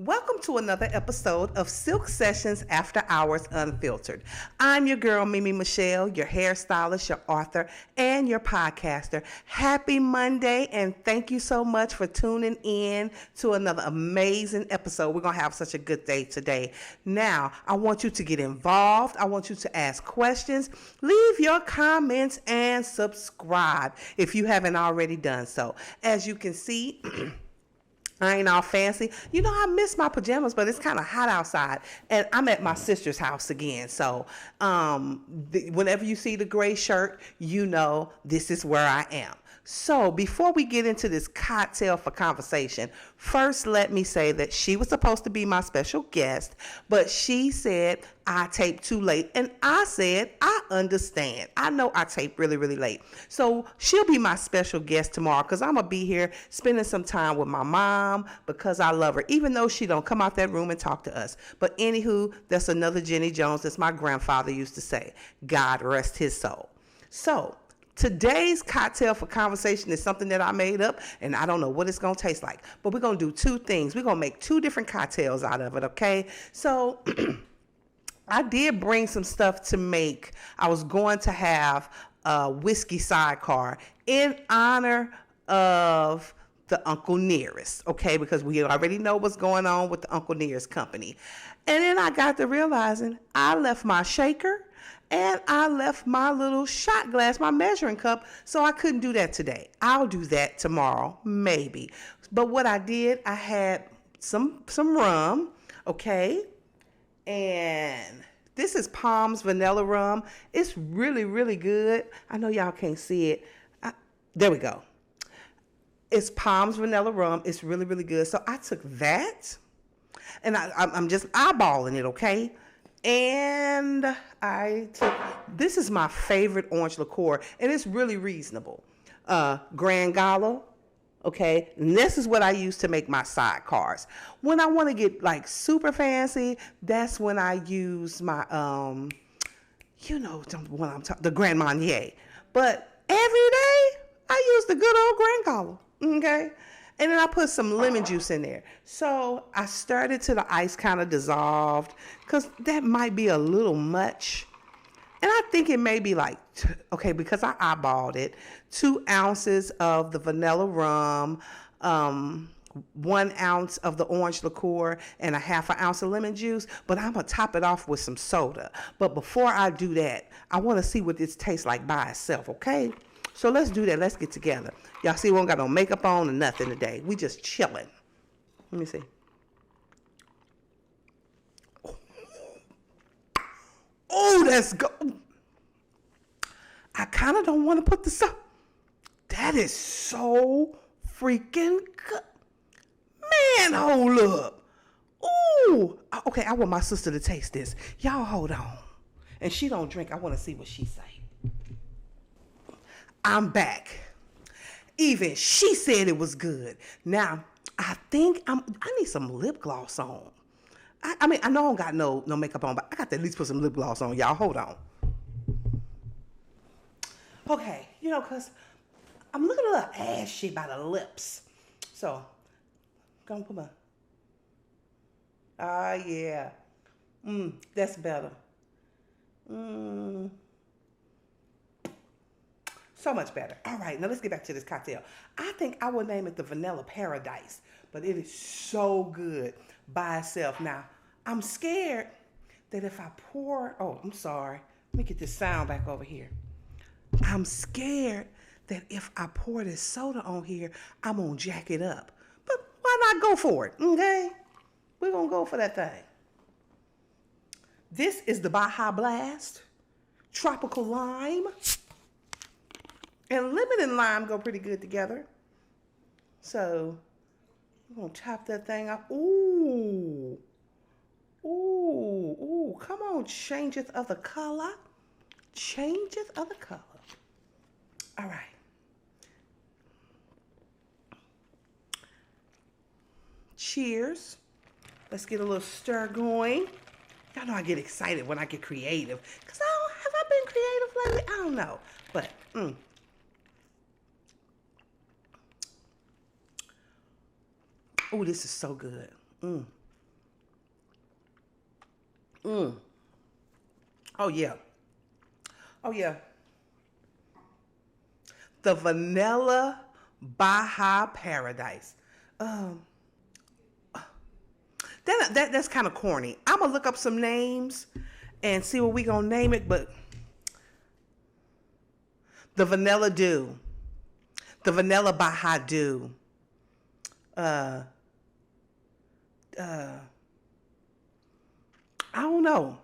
Welcome to another episode of Silk Sessions After Hours Unfiltered. I'm your girl, Mimi Michelle, your hairstylist, your author, and your podcaster. Happy Monday, and thank you so much for tuning in to another amazing episode. We're going to have such a good day today. Now, I want you to get involved. I want you to ask questions. Leave your comments and subscribe if you haven't already done so. As you can see, I ain't all fancy. You know, I miss my pajamas, but it's kind of hot outside. And I'm at my sister's house again. So whenever you see the gray shirt, you know this is where I am. So before we get into this cocktail for conversation, first let me say that she was supposed to be my special guest, but she said I taped too late. And I said, I understand. I know I taped really, really late. So she'll be my special guest tomorrow because I'm going to be here spending some time with my mom because I love her, even though she don't come out that room and talk to us. But anywho, that's another Jenny Jones, as my grandfather used to say. God rest his soul. So today's cocktail for conversation is something that I made up, and I don't know what it's going to taste like. But we're going to do two things. We're going to make two different cocktails out of it, okay? So I did bring some stuff to make. I was going to have a whiskey sidecar in honor of the Uncle Nearest, okay? Because we already know what's going on with the Uncle Nearest company. And then I got to realizing I left my shaker and I left my little shot glass, my measuring cup, so I couldn't do that today. I'll do that tomorrow, maybe. But what I did, I had some rum, okay? And this is Palms Vanilla Rum. It's really, really good. I know y'all can't see it. There we go. It's Palms Vanilla Rum. It's really, really good. So I took that, and I'm just eyeballing it, okay? And I took, this is my favorite orange liqueur, and it's really reasonable. Grand Gala, okay? And this is what I use to make my sidecars. When I want to get like super fancy, that's when I use my, you know what I'm talking, the Grand Marnier. But every day, I use the good old Grand Gala, okay? And then I put some lemon juice in there. So I stirred it till the ice kind of dissolved because that might be a little much. And I think it may be like, okay, because I eyeballed it, 2 ounces of the vanilla rum, 1 ounce of the orange liqueur, and a half an ounce of lemon juice. But I'm going to top it off with some soda. But before I do that, I want to see what this tastes like by itself, okay? So let's do that. Let's get together. Y'all see, we don't got no makeup on or nothing today. We just chilling. Let me see. Oh, that's good. I kind of don't want to put this up. That is so freaking good. Man, hold up. Ooh. Okay, I want my sister to taste this. Y'all hold on. And she don't drink. I want to see what she say. I'm back. Even she said it was good. Now, I think I need some lip gloss on. I mean, I know I don't got no makeup on, but I got to at least put some lip gloss on. Y'all, hold on. Okay, you know, because I'm looking a little ashy by the lips. So, gonna put my... yeah. That's better. So much better. All right, now let's get back to this cocktail. I think I would name it the Vanilla Paradise, but it is so good by itself. Now, I'm scared that if I pour, I'm sorry. Let me get this sound back over here. I'm scared that if I pour this soda on here, I'm going to jack it up. But why not go for it, okay? We're going to go for that thing. This is the Baja Blast Tropical Lime. And lemon and lime go pretty good together. So, I'm going to top that thing up. Ooh. Ooh, ooh. Come on, changeth of the color. Changeth of the color. All right. Cheers. Let's get a little stir going. Y'all know I get excited when I get creative. Because have I been creative lately? I don't know. But, Oh, this is so good. Oh yeah. Oh yeah. The vanilla Baja Paradise. Um, that's kind of corny. I'm gonna look up some names and see what we gonna name it. But the Vanilla Dew, the Vanilla Baja Dew. Uh, uh, I don't know.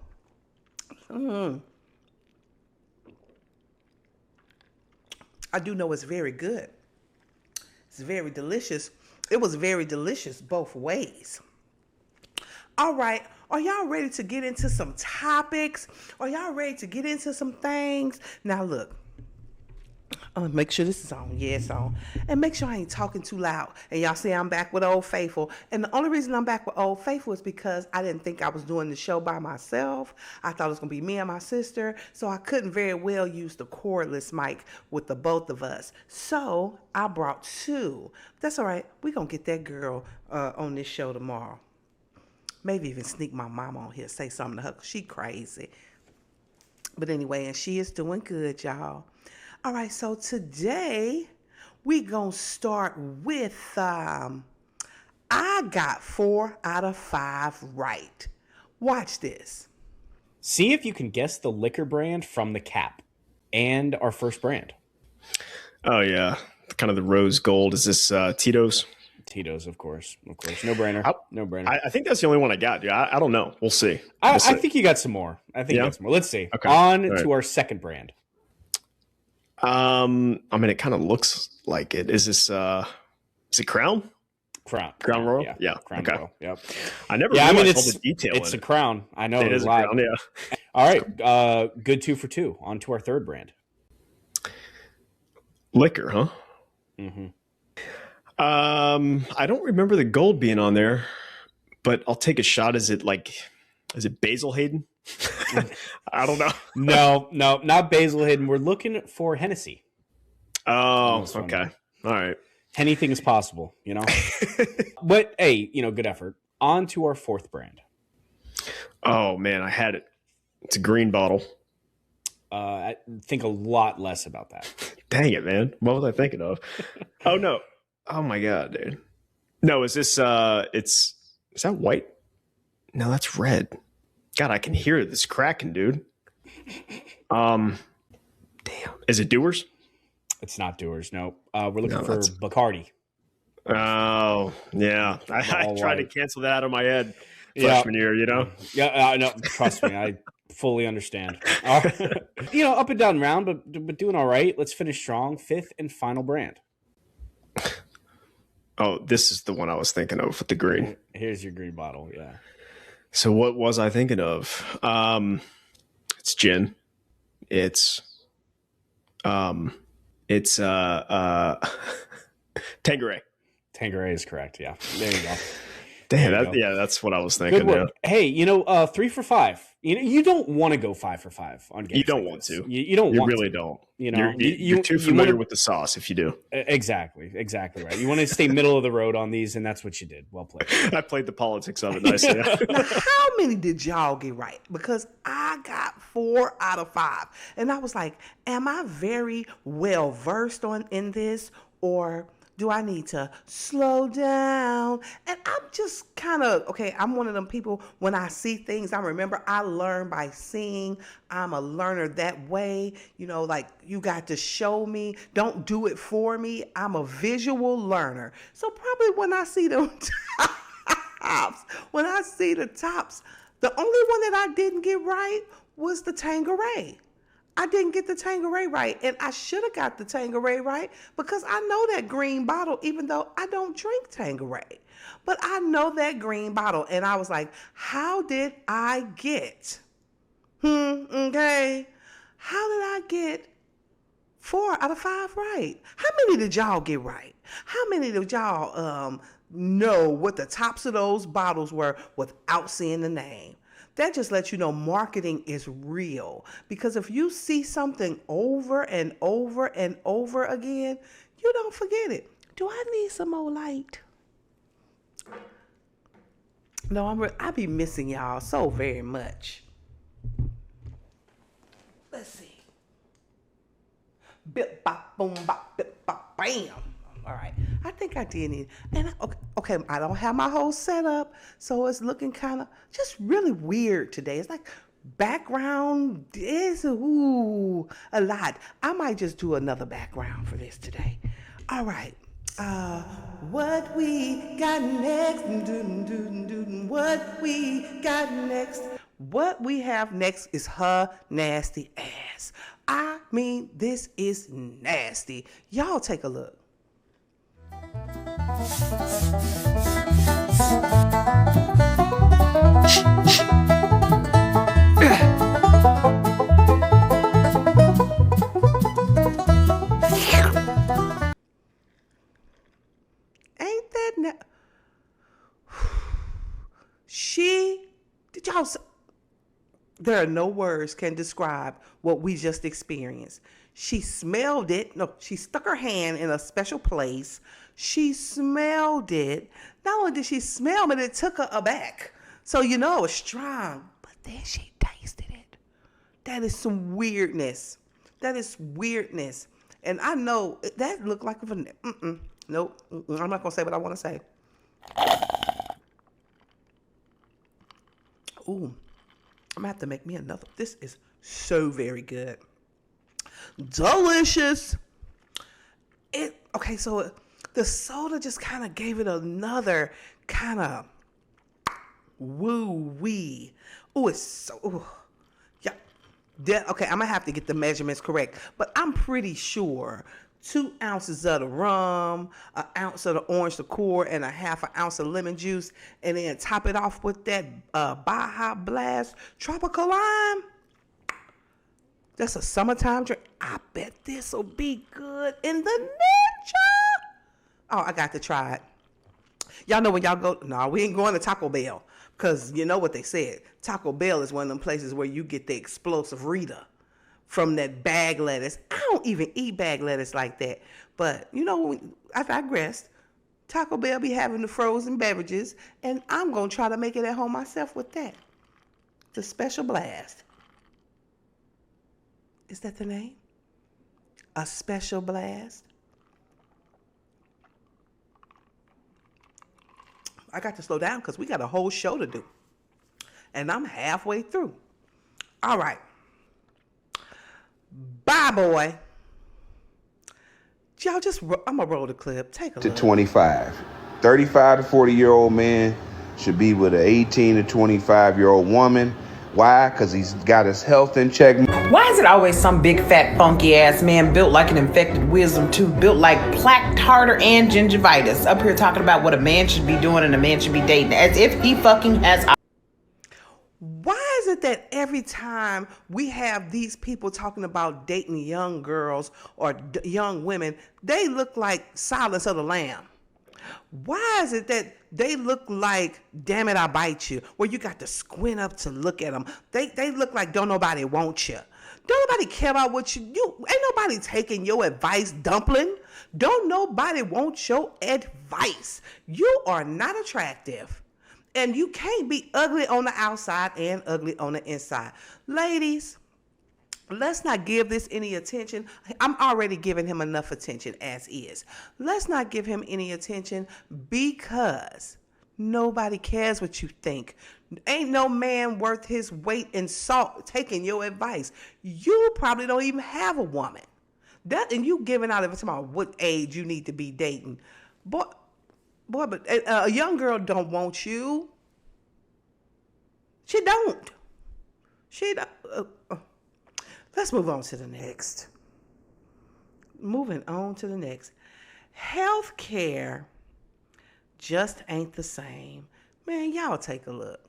I do know it's very good. It's very delicious. It was very delicious both ways. All right. Are y'all ready to get into some topics? Are y'all ready to get into some things? Now, look. Make sure this is on. Yeah, it's on. And make sure I ain't talking too loud. And y'all see I'm back with Old Faithful. And the only reason I'm back with Old Faithful is because I didn't think I was doing the show by myself. I thought it was going to be me and my sister. So I couldn't very well use the cordless mic with the both of us. So I brought two. That's all right. We're going to get that girl on this show tomorrow. Maybe even sneak my mom on here, say something to her, 'cause she crazy. But anyway, and she is doing good, y'all. All right, so today we gonna start with, I got 4 out of 5 right. Watch this. See if you can guess the liquor brand from the cap and our first brand. Oh, yeah. Kind of the rose gold. Is this Tito's? Tito's, of course. No brainer. No brainer. I think that's the only one I got. Yeah, I don't know. We'll see. I think you got some more. Let's see. Okay. On to our second brand. I mean, it kind of looks like it. Is this? Is it Crown? Crown Royal. Yeah. Crown okay. Royal. Yep. I never. Yeah, it's all the detail. It's a Crown. I know it is a Crown. Yeah. All right. Good 2 for 2. On to our third brand. Liquor, huh? Mm-hmm. I don't remember the gold being on there, but I'll take a shot. Is it Basil Hayden? I don't know. No, not Basil Hayden. We're looking for Hennessy. Oh, okay. All right. Anything is possible, you know? But hey, good effort. On to our fourth brand. Oh man, I had it. It's a green bottle. I think a lot less about that. Dang it, man. What was I thinking of? Oh no. Oh my god, dude. No, is this is that white? No, that's red. God, I can hear this cracking, dude. Damn. Is it Dewar's? It's not Dewar's, no. We're looking for Bacardi. Oh, yeah. I tried to cancel that out of my head freshman year, Yeah, no, trust me, I fully understand. Up and down round, but doing all right. Let's finish strong. Fifth and final brand. Oh, this is the one I was thinking of with the green. Here's your green bottle, yeah. So what was I thinking of? It's gin. It's Tanqueray. Tanqueray is correct, yeah. There you go. Damn, that's what I was thinking. Good work. Yeah. Hey, 3 for 5. You don't want to go 5 for 5 on games. You don't like want this. to. You don't. You want really to. don't. You're too familiar with the sauce if you do. Exactly right. You want to stay middle of the road on these, and that's what you did. Well played. I played the politics of it nicely. Now, how many did y'all get right? Because I got 4 out of 5, and I was like, "Am I very well versed in this, or do I need to slow down?" And I'm just kind of, okay, I'm one of them people, when I see things, I remember I learn by seeing. I'm a learner that way. Like you got to show me. Don't do it for me. I'm a visual learner. So probably when I see the tops, the only one that I didn't get right was the Tanqueray. I didn't get the Tanqueray right, and I should have got the Tanqueray right because I know that green bottle, even though I don't drink Tanqueray. But I know that green bottle, and I was like, how did I get? Okay. How did I get 4 out of 5 right? How many did y'all get right? How many did y'all know what the tops of those bottles were without seeing the name? That just lets you know marketing is real. Because if you see something over and over and over again, you don't forget it. Do I need some more light? No, I be missing y'all so very much. Let's see. Bip bop boom bop bip bop bam. All right, I think I did need. And okay, I don't have my whole setup, so it's looking kind of just really weird today. It's like background is a lot. I might just do another background for this today. All right. What we got next? What we got next? What we have next is her nasty ass. I mean, this is nasty. Y'all take a look. Ain't that did y'all there are no words can describe what we just experienced. She smelled it. No, she stuck her hand in a special place. She smelled it. Not only did she smell it, it took her aback. So you know it was strong. But then she tasted it. That is some weirdness. That is weirdness. And I know that looked like a vanilla. Nope. I'm not going to say what I want to say. Ooh. I'm going to have to make me another. This is so very good. Delicious. Okay, so the soda just kind of gave it another kind of woo-wee. Ooh, it's so, ooh. Yeah. Okay, I'm going to have to get the measurements correct. But I'm pretty sure 2 ounces of the rum, 1 ounce of the orange liqueur, and 1/2 ounce of lemon juice, and then top it off with that Baja Blast Tropical Lime. That's a summertime drink. I bet this will be good in the ninja. Oh, I got to try it. Y'all know when y'all go, no, we ain't going to Taco Bell, because you know what they said. Taco Bell is one of them places where you get the explosive Rita from that bag lettuce. I don't even eat bag lettuce like that. But, you know, I digressed. Taco Bell be having the frozen beverages, and I'm going to try to make it at home myself with that. The Special Blast. Is that the name? A Special Blast? I got to slow down because we got a whole show to do. And I'm halfway through. All right. Bye, boy. Y'all I'm going to roll the clip. Take a look. To 25. 35 to 40-year-old man should be with an 18 to 25-year-old woman. Why? Because he's got his health in check. Why is it always some big, fat, funky ass man built like an infected wisdom tooth, built like plaque tartar and gingivitis, up here talking about what a man should be doing and a man should be dating, as if he fucking has... Why is it that every time we have these people talking about dating young girls or young women, they look like Silence of the Lamb? Why is it that they look like Damn It, I Bite You, where you got to squint up to look at them? They look like Don't Nobody Want You. Don't nobody care about what you do. Ain't nobody taking your advice, dumpling. Don't nobody want your advice. You are not attractive. And you can't be ugly on the outside and ugly on the inside. Ladies, let's not give this any attention. I'm already giving him enough attention as is. Let's not give him any attention because nobody cares what you think. Ain't no man worth his weight in salt taking your advice. You probably don't even have a woman. And you giving out every time about what age you need to be dating. Boy, but a young girl don't want you. She don't. Let's move on to the next. Moving on to the next. Healthcare just ain't the same. Man, y'all take a look.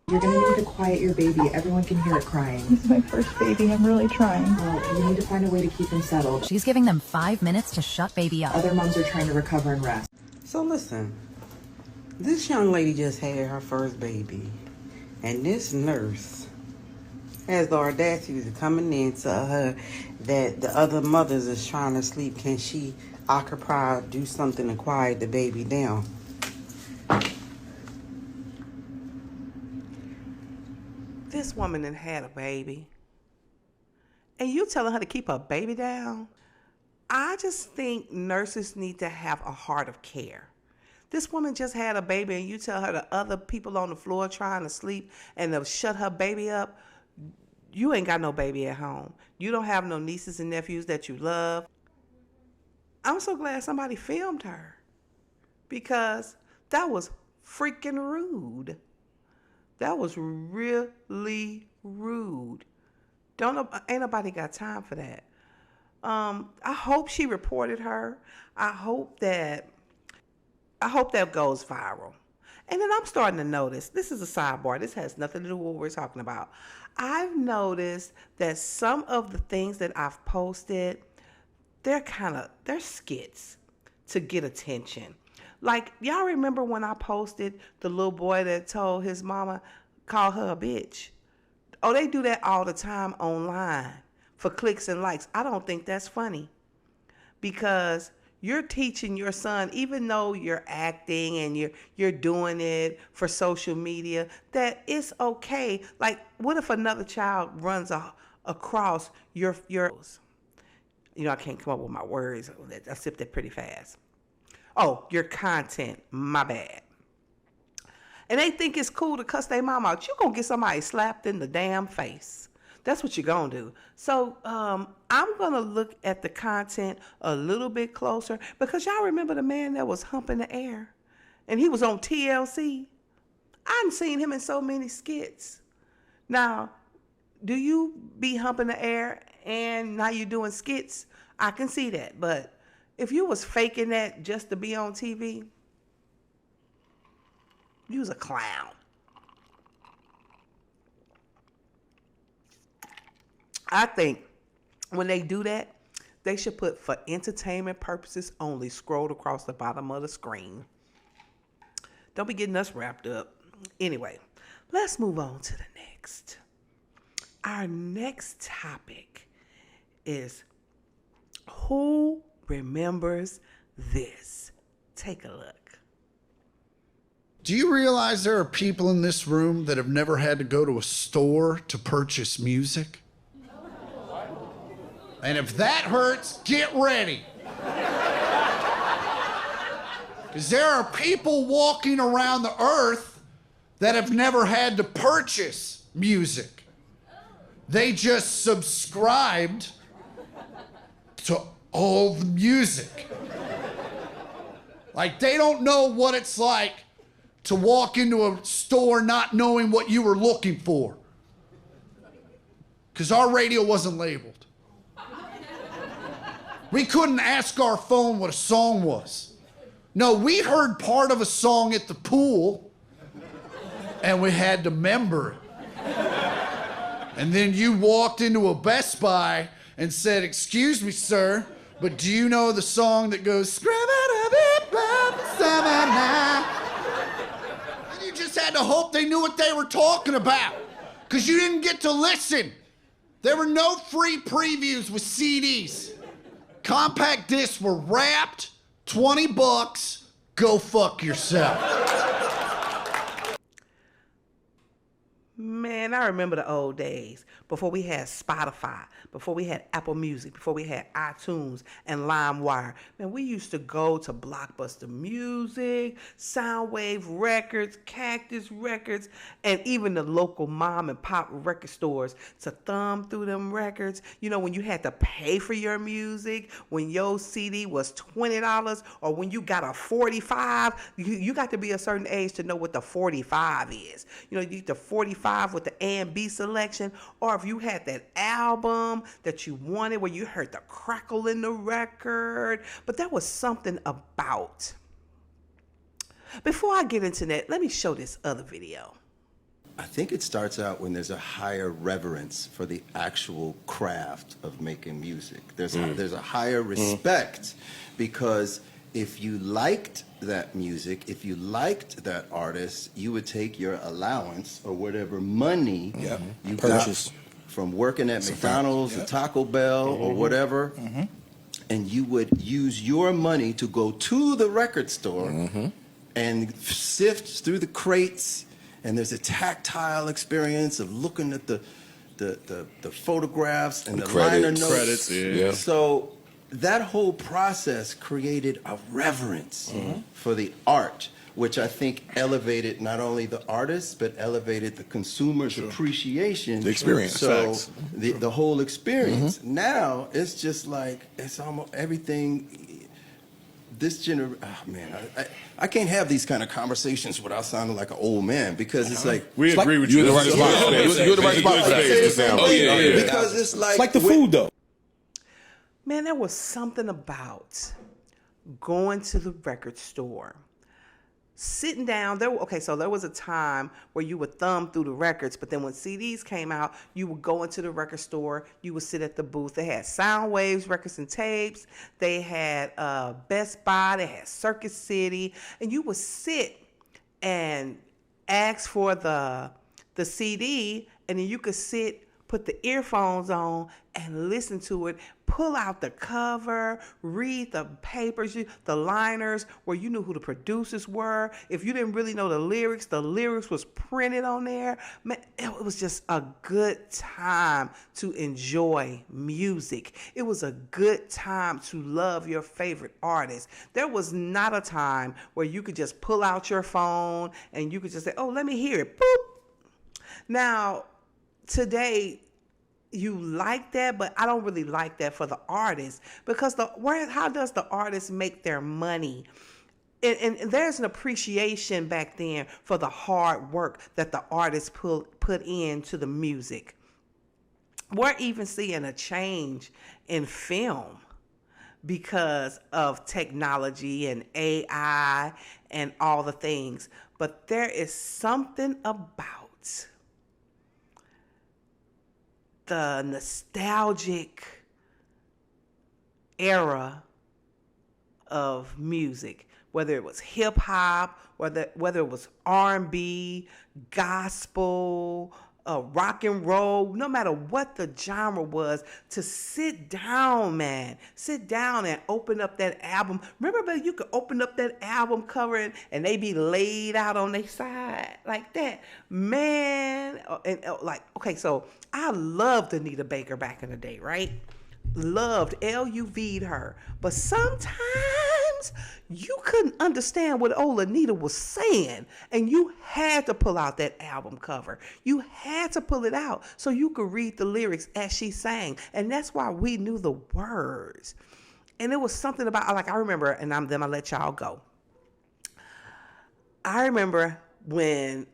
You're gonna need to quiet your baby. Everyone can hear it crying. This is my first baby. I'm really trying. Well, you need to find a way to keep him settled. She's giving them 5 minutes to shut baby up. Other moms are trying to recover and rest. So listen, this young lady just had her first baby, and this nurse has the audacity to coming in to her that the other mothers is trying to sleep. Can she occupy, do something to quiet the baby down? this woman done had a baby, and you telling her to keep her baby down? I just think nurses need to have a heart of care. This woman just had a baby, and you tell her the other people on the floor trying to sleep and to shut her baby up. You ain't got no baby at home. You don't have no nieces and nephews that you love. I'm so glad somebody filmed her, because that was freaking rude. That was really rude. Ain't nobody got time for that. I hope she reported her. I hope that goes viral. And then I'm starting to notice, this is a sidebar, this has nothing to do with what we're talking about. I've noticed that some of the things that I've posted, they're skits to get attention. Like, y'all remember when I posted the little boy that told his mama, call her a bitch? Oh, they do that all the time online for clicks and likes. I don't think that's funny, because you're teaching your son, even though you're acting and you're doing it for social media, that it's okay. Like, what if another child runs across your I can't come up with my words. I sipped it pretty fast. Oh, your content, my bad. And they think it's cool to cuss their mom out. You're going to get somebody slapped in the damn face. That's what you're going to do. So I'm going to look at the content a little bit closer, because y'all remember the man that was humping the air, and he was on TLC. I haven't seen him in so many skits. Now, do you be humping the air and now you're doing skits? I can see that. But if you was faking that just to be on TV, you was a clown. I think when they do that, they should put "for entertainment purposes only" scrolled across the bottom of the screen. Don't be getting us wrapped up. Anyway, let's move on to the next. Our next topic is, who remembers this? Take a look. Do you realize there are people in this room that have never had to go to a store to purchase music? And if that hurts, get ready. Because there are people walking around the earth that have never had to purchase music. They just subscribed to all the music. Like, they don't know what it's like to walk into a store not knowing what you were looking for. Because our radio wasn't labeled. We couldn't ask our phone what a song was. No, we heard part of a song at the pool, and we had to member it. And then you walked into a Best Buy and said, "Excuse me, sir, but do you know the song that goes, and you just had to hope they knew what they were talking about, because you didn't get to listen. There were no free previews with CDs. Compact discs were wrapped, $20, go fuck yourself." Man, I remember the old days before we had Spotify, before we had Apple Music, before we had iTunes and LimeWire. Man, we used to go to Blockbuster Music, Soundwave Records, Cactus Records, and even the local mom and pop record stores to thumb through them records. You know, when you had to pay for your music, when your CD was $20, or when you got a 45, you got to be a certain age to know what the 45 is. You know, you get the 45 with the A and B selection, or if you had that album that you wanted where you heard the crackle in the record. But there was something about. Before I get into that, let me show this other video. I think it starts out when there's a higher reverence for the actual craft of making music. There's a higher respect, because if you liked that music, if you liked that artist, you would take your allowance or whatever money you got from working at McDonald's or Taco Bell or whatever, and you would use your money to go to the record store and sift through the crates and there's a tactile experience of looking at the photographs and the liner notes. Credits, yeah. So that whole process created a reverence for the art, which I think elevated not only the artists, but elevated the consumer's appreciation. The experience. So Facts. the whole experience. Now it's just like, it's almost everything. I can't have these kind of conversations without sounding like an old man, because it's like, we agree with you. You're in the right spot. You're in the right spot for that. Oh yeah. Because it's like the food though. Man, there was something about going to the record store, sitting down. There was a time where you would thumb through the records, but then when CDs came out, you would go into the record store, you would sit at the booth. They had Sound Waves, records and tapes. They had Best Buy. They had Circuit City. And you would sit and ask for the CD, and then you could sit, put the earphones on and listen to it, pull out the cover, read the papers, the liners, where you knew who the producers were. If you didn't really know the lyrics was printed on there. Man, it was just a good time to enjoy music. It was a good time to love your favorite artist. There was not a time where you could just pull out your phone and you could just say, oh, let me hear it. Boop. Now, today, you like that, but I don't really like that for the artist, because how does the artist make their money? And there's an appreciation back then for the hard work that the artist put into the music. We're even seeing a change in film because of technology and AI and all the things, but there is something about the nostalgic era of music, whether it was hip hop, whether it was R&B, gospel, rock and roll, no matter what the genre was, to sit down and open up that album. Remember, you could open up that album cover and they be laid out on their side like that, man. So I loved Anita Baker back in the day, right? Loved, LUV'd her, but sometimes you couldn't understand what old Anita was saying, and you had to pull out that album cover. You had to pull it out so you could read the lyrics as she sang, and that's why we knew the words. And it was something about, like, I remember, and then I'll let y'all go. I remember when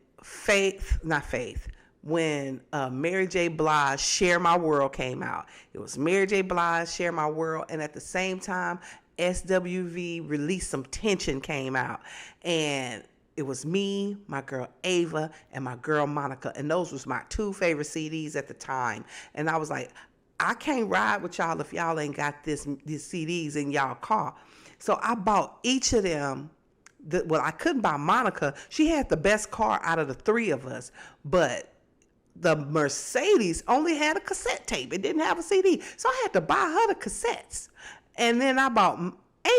when Mary J. Blige, Share My World came out. It was Mary J. Blige, Share My World, and at the same time, SWV Release Some Tension came out. And it was me, my girl Ava, and my girl Monica, and those was my two favorite CDs at the time. And I was like, I can't ride with y'all if y'all ain't got these CDs in y'all car. So I bought each of them. I couldn't buy Monica. She had the best car out of the three of us, but the Mercedes only had a cassette tape. It didn't have a CD. So I had to buy her the cassettes. And then I bought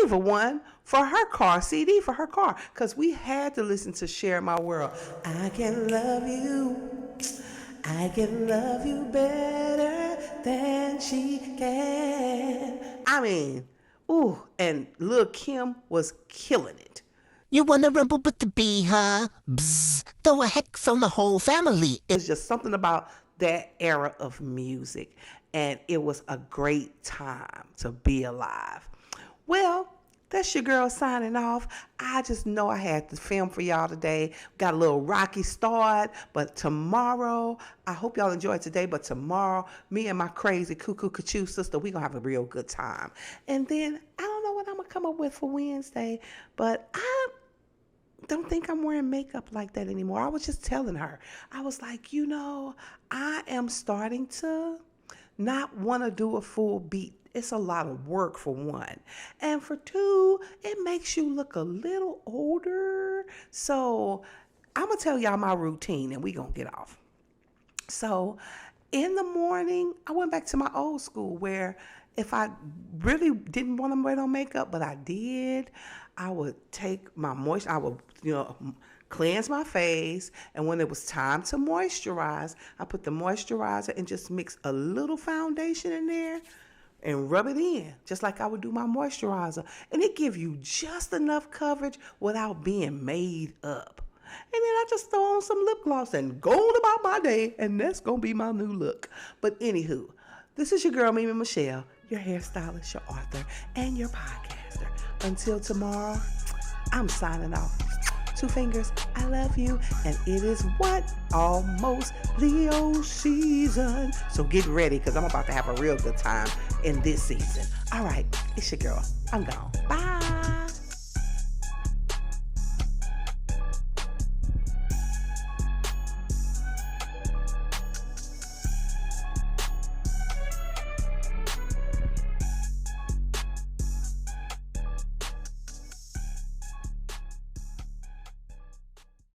Ava one for her car, CD for her car, because we had to listen to Share My World. I can love you. I can love you better than she can. I mean, ooh, and Lil' Kim was killing it. You wanna rumble with the bee, huh? Bzz, throw a hex on the whole family. It's just something about that era of music, and it was a great time to be alive. Well, that's your girl signing off. I just know I had to film for y'all today. Got a little rocky start, but tomorrow, I hope y'all enjoyed today, but tomorrow, me and my crazy cuckoo cachoo sister, we gonna have a real good time. And then, I don't know what I'm gonna come up with for Wednesday, but I don't think I'm wearing makeup like that anymore. I was just telling her, I was like, I am starting to not want to do a full beat. It's a lot of work, for one. And for two, it makes you look a little older. So I'm going to tell y'all my routine and we going to get off. So in the morning, I went back to my old school where if I really didn't want to wear no makeup, but I did, I would take my moisture, I would, cleanse my face, and when it was time to moisturize, I put the moisturizer and just mix a little foundation in there and rub it in, just like I would do my moisturizer. And it gives you just enough coverage without being made up. And then I just throw on some lip gloss and go on about my day, and that's going to be my new look. But anywho, this is your girl, Mimi Michelle, your hairstylist, your author, and your podcaster. Until tomorrow, I'm signing off. 2 fingers, I love you. And it is what? Almost Leo season. So get ready, because I'm about to have a real good time in this season. All right, it's your girl. I'm gone. Bye.